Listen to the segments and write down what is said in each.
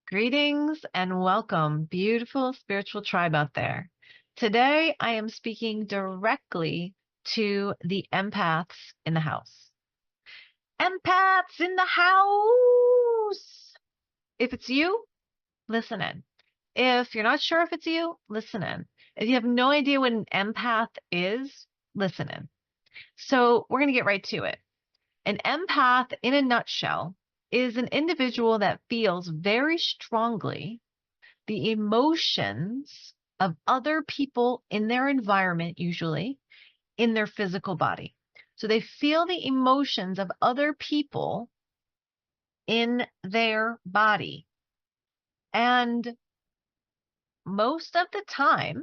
Greetings and welcome, beautiful spiritual tribe out there. Today, I am speaking directly to the empaths in the house. Empaths in the house! If it's you, listen in. If you're not sure if it's you, listen in. If you have no idea what an empath is, listen in. So we're going to get right to it. An empath, in a nutshell, is an individual that feels very strongly the emotions of other people in their environment, usually in their physical body. So they feel the emotions of other people in their body. And most of the time,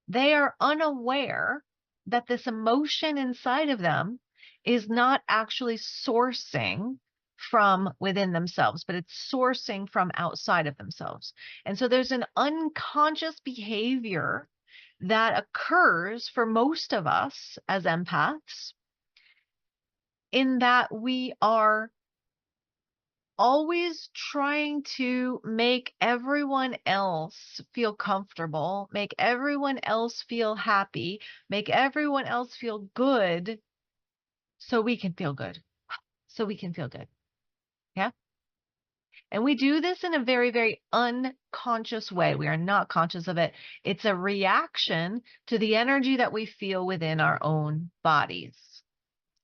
they are unaware that this emotion inside of them is not actually sourcing from within themselves, but it's sourcing from outside of themselves. And so there's an unconscious behavior that occurs for most of us as empaths, in that we are always trying to make everyone else feel comfortable, make everyone else feel happy, make everyone else feel good so we can feel good. So we can feel good. Yeah. And we do this in a very, very unconscious way. We are not conscious of it. It's a reaction to the energy that we feel within our own bodies.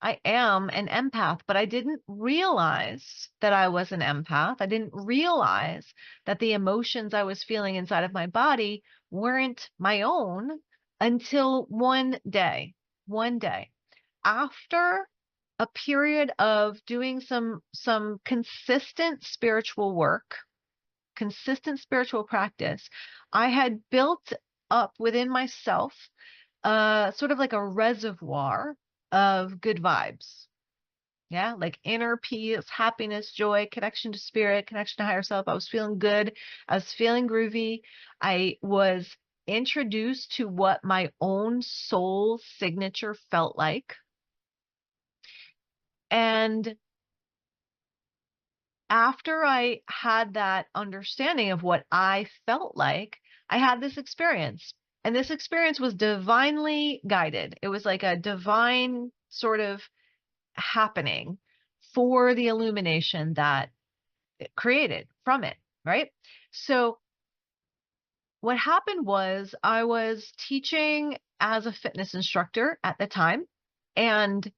I am an empath, but I didn't realize that I was an empath. I didn't realize that the emotions I was feeling inside of my body weren't my own until one day, after a period of doing some consistent spiritual work, consistent spiritual practice. I had built up within myself sort of like a reservoir of good vibes. Yeah, like inner peace, happiness, joy, connection to spirit, connection to higher self. I was feeling good. I was feeling groovy. I was introduced to what my own soul signature felt like. And after I had that understanding of what I felt like, I had this experience. And this experience was divinely guided. It was like a divine sort of happening for the illumination that it created from it, right? So what happened was I was teaching as a fitness instructor at the time, and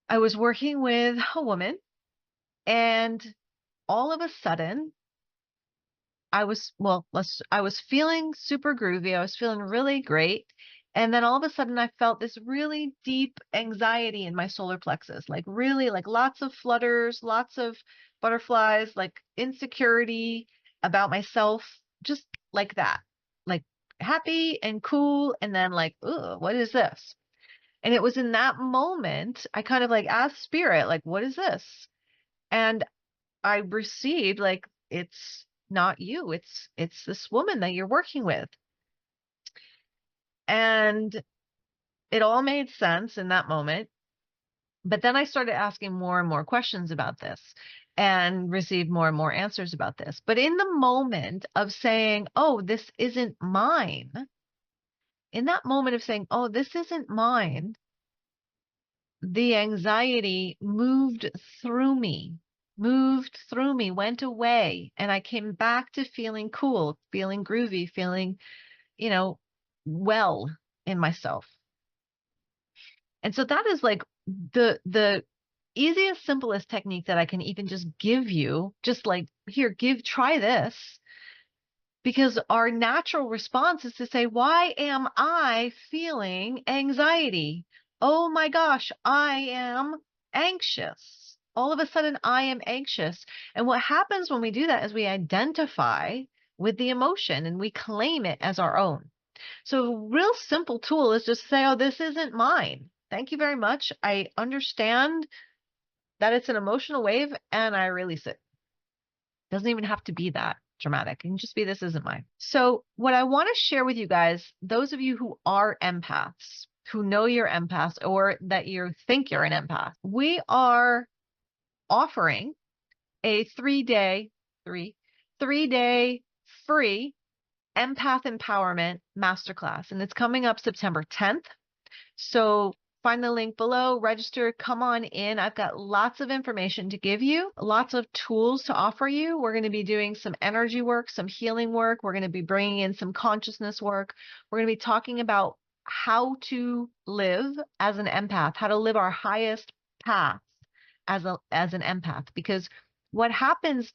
I was working with a woman, and all of a sudden I was feeling super groovy. I was feeling really great. And then all of a sudden I felt this really deep anxiety in my solar plexus, like really like lots of flutters, lots of butterflies, like insecurity about myself, just like that, like happy and cool. And then like, oh, what is this? And it was in that moment, I kind of like asked spirit, like, what is this? And I received like, it's not you, it's this woman that you're working with. And it all made sense in that moment. But then I started asking more and more questions about this and received more and more answers about this. But in the moment of saying, oh, this isn't mine, in that moment of saying, oh, this isn't mine, the anxiety moved through me, went away. And I came back to feeling cool, feeling groovy, feeling, you know, well in myself. And so that is like the easiest, simplest technique that I can even just give you, just like, here, try this. Because our natural response is to say, why am I feeling anxiety? Oh my gosh, I am anxious. All of a sudden, I am anxious. And what happens when we do that is we identify with the emotion and we claim it as our own. So a real simple tool is just say, oh, this isn't mine. Thank you very much. I understand that it's an emotional wave and I release it. Doesn't even have to be that dramatic. It can just be, this isn't mine. So what I want to share with you guys, those of you who are empaths, who know you're empaths or that you think you're an empath, we are offering a 3-day 3-day free Empath Empowerment Masterclass. And it's coming up September 10th. So find the link below, register, come on in. I've got lots of information to give you, lots of tools to offer you. We're going to be doing some energy work, some healing work. We're going to be bringing in some consciousness work. We're going to be talking about how to live as an empath, how to live our highest path as an empath. Because what happens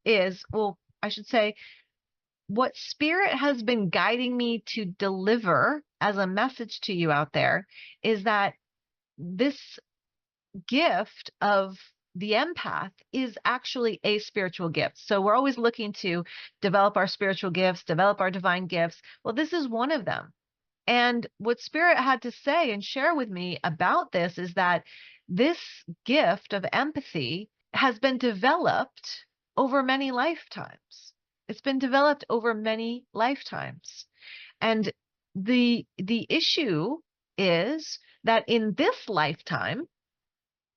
is, well, I should say, what Spirit has been guiding me to deliver as a message to you out there is that this gift of the empath is actually a spiritual gift. So we're always looking to develop our spiritual gifts, develop our divine gifts. Well, this is one of them. And what Spirit had to say and share with me about this is that this gift of empathy has been developed over many lifetimes. It's been developed over many lifetimes. And the issue is that in this lifetime,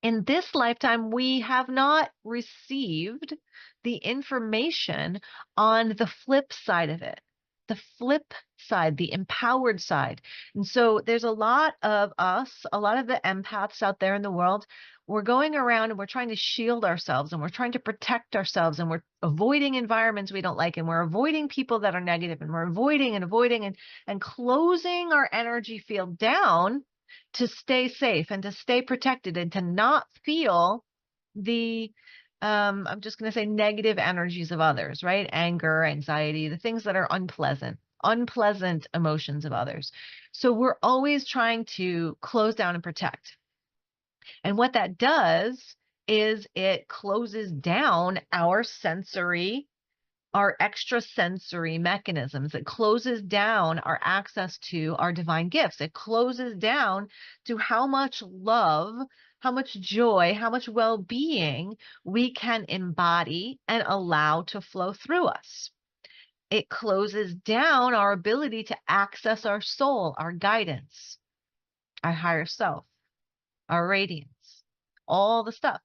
we have not received the information on the flip side of it, the flip side, the empowered side. And so there's a lot of us, a lot of the empaths out there in the world, we're going around and we're trying to shield ourselves and we're trying to protect ourselves and we're avoiding environments we don't like and we're avoiding people that are negative and we're avoiding and closing our energy field down to stay safe and to stay protected and to not feel the I'm just going to say negative energies of others, right? Anger, anxiety, the things that are unpleasant emotions of others. So we're always trying to close down and protect. And what that does is it closes down our extrasensory mechanisms. It closes down our access to our divine gifts. It closes down to how much love, how much joy, how much well-being we can embody and allow to flow through us. It closes down our ability to access our soul, our guidance, our higher self, our radiance, all the stuff.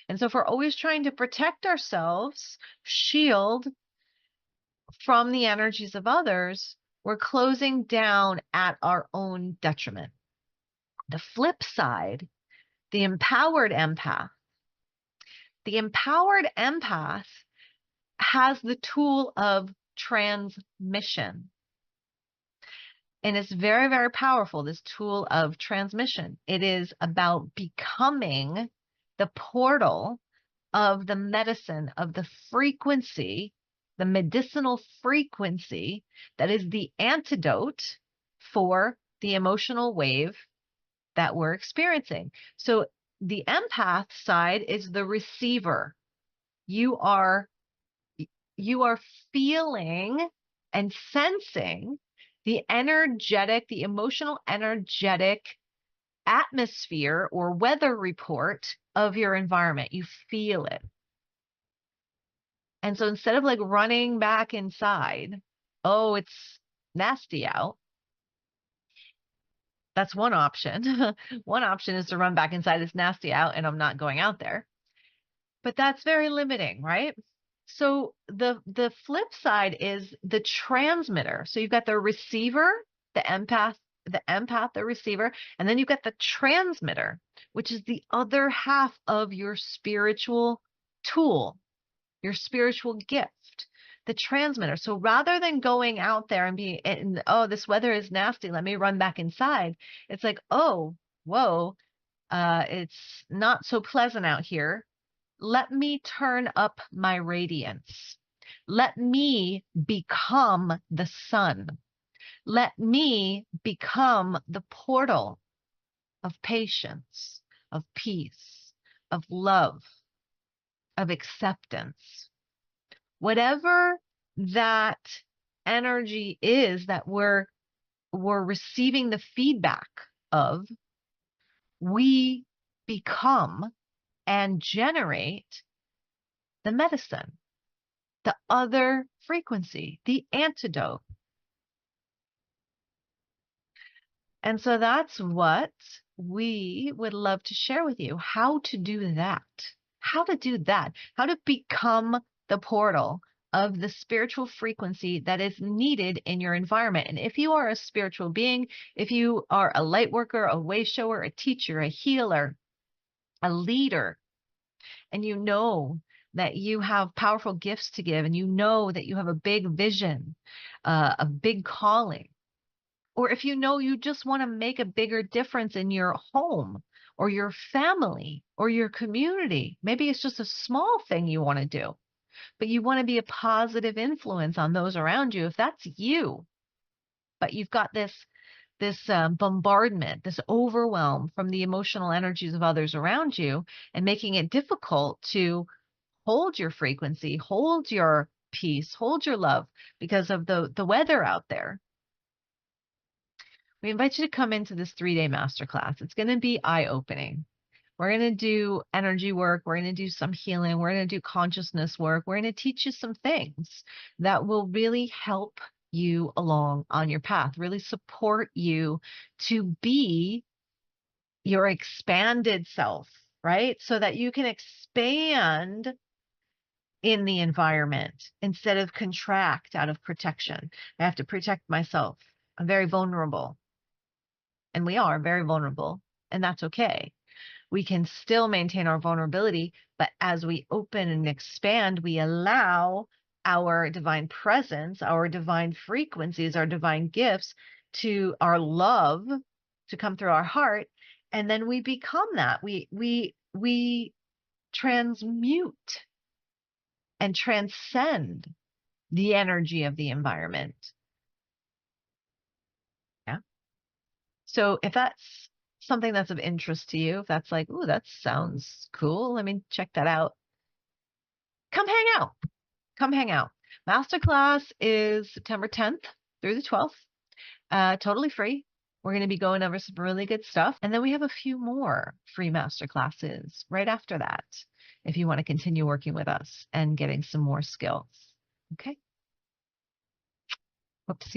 And so if we're always trying to protect ourselves, shield from the energies of others, we're closing down at our own detriment. The flip side, the empowered empath has the tool of transmission. And it's very, very powerful, this tool of transmission. It is about becoming the portal of the medicine, of the frequency, the medicinal frequency that is the antidote for the emotional wave that we're experiencing. So the empath side is the receiver. You are feeling and sensing the emotional energetic atmosphere or weather report of your environment. You feel it. And so instead of like running back inside, oh, it's nasty out. That's one option. One option is to run back inside, it's nasty out and I'm not going out there. But that's very limiting, right? So the flip side is the transmitter. So you've got the receiver, the empath, the receiver, and then you've got the transmitter, which is the other half of your spiritual tool, your spiritual gift, the transmitter. So rather than going out there and oh, this weather is nasty, let me run back inside. It's like, oh, whoa, it's not so pleasant out here. Let me turn up my radiance. Let me become the sun. Let me become the portal of patience, of peace, of love, of acceptance. Whatever that energy is that we're receiving the feedback of, we become and generate the medicine, the other frequency, the antidote. And so that's what we would love to share with you, how to do that, how to become the portal of the spiritual frequency that is needed in your environment. And if you are a spiritual being, if you are a light worker, a way shower, a teacher, a healer, a leader, and you know that you have powerful gifts to give, and you know that you have a big vision, a big calling, or if you know you just want to make a bigger difference in your home or your family or your community, maybe it's just a small thing you want to do, but you want to be a positive influence on those around you. If that's you, but you've got this bombardment, this overwhelm from the emotional energies of others around you, and making it difficult to hold your frequency, hold your peace, hold your love because of the weather out there. We invite you to come into this 3-day masterclass. It's going to be eye-opening. We're going to do energy work. We're going to do some healing. We're going to do consciousness work. We're going to teach you some things that will really help you along on your path, really support you to be your expanded self, right? So that you can expand in the environment instead of contract out of protection. I have to protect myself. I'm very vulnerable. And we are very vulnerable, and that's okay. We can still maintain our vulnerability, but as we open and expand, we allow our divine presence, our divine frequencies, our divine gifts, to our love to come through our heart, and then we become that. We transmute and transcend the energy of the environment. Yeah. So if that's something that's of interest to you, if that's like, ooh, that sounds cool, let me check that out. Come hang out. Come hang out. Masterclass is September 10th through the 12th, totally free. We're going to be going over some really good stuff. And then we have a few more free masterclasses right after that, if you want to continue working with us and getting some more skills. Okay. Hope to see